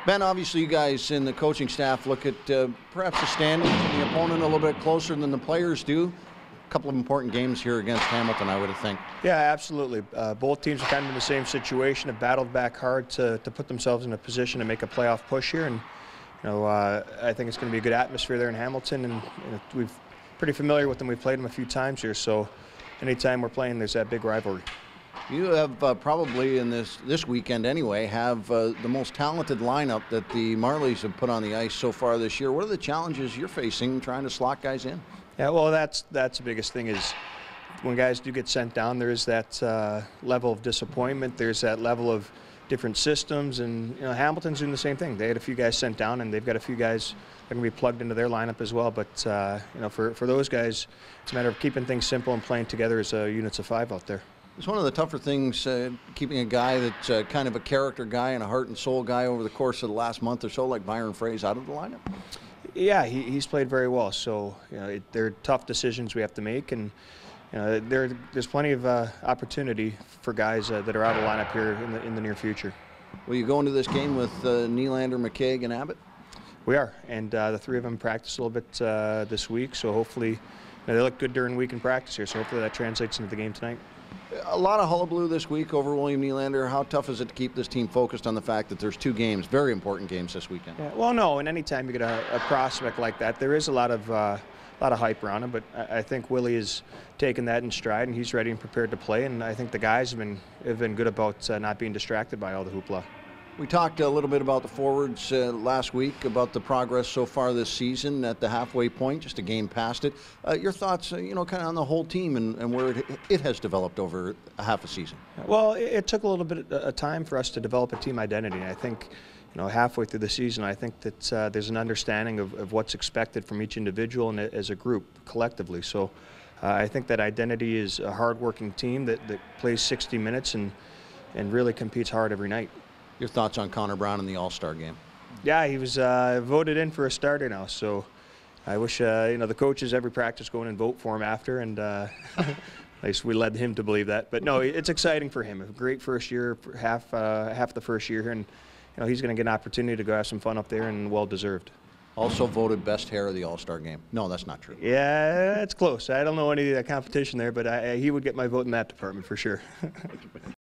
Ben, obviously you guys in the coaching staff look at perhaps the standings and the opponent a little bit closer than the players do. A couple of important games here against Hamilton, I would think. Yeah, absolutely. Both teams are kind of in the same situation, have battled back hard to put themselves in a position to make a playoff push here. And I think it's going to be a good atmosphere there in Hamilton, and we're pretty familiar with them. We've played them a few times here, so anytime we're playing, there's that big rivalry. You have probably in this weekend anyway, have the most talented lineup that the Marlies have put on the ice so far this year. What are the challenges you're facing trying to slot guys in? Yeah, well, that's the biggest thing is when guys do get sent down, there is that level of disappointment. There's that level of different systems, and Hamilton's doing the same thing. They had a few guys sent down, and they've got a few guys that are going to be plugged into their lineup as well. But for those guys, it's a matter of keeping things simple and playing together as units of 5 out there. It's one of the tougher things, keeping a guy that's kind of a character guy and a heart and soul guy over the course of the last month or so, like Byron Frey's out of the lineup. Yeah, he's played very well. So they're tough decisions we have to make, and there's plenty of opportunity for guys that are out of the lineup here in the near future. Will you go into this game with Nylander, McKaig, and Abbott? We are, and the 3 of them practice a little bit this week. So hopefully, they look good during week in practice here. So hopefully that translates into the game tonight. A lot of hullabaloo this week over William Nylander. How tough is it to keep this team focused on the fact that there's 2 games, very important games this weekend? Yeah, well, no, and anytime you get a prospect like that, there is a lot of hype around him. But I think Willie has taken that in stride, and he's ready and prepared to play. And I think the guys have been good about not being distracted by all the hoopla. We talked a little bit about the forwards last week, about the progress so far this season at the halfway point, just a game past it. Your thoughts, kind of on the whole team and where it has developed over a half a season? Well, it took a little bit of time for us to develop a team identity. I think, halfway through the season, I think that there's an understanding of what's expected from each individual and as a group, collectively. So I think that identity is a hard-working team that plays 60 minutes and really competes hard every night. Your thoughts on Connor Brown in the All-Star game? Yeah, he was voted in for a starter now, so I wish the coaches every practice go in and vote for him after, and at least we led him to believe that. But no, it's exciting for him. A great first year, half the first year here, and he's going to get an opportunity to go have some fun up there, and well deserved. Also voted best hair of the All-Star game. No, that's not true. Yeah, it's close. I don't know any of that competition there, but he would get my vote in that department for sure.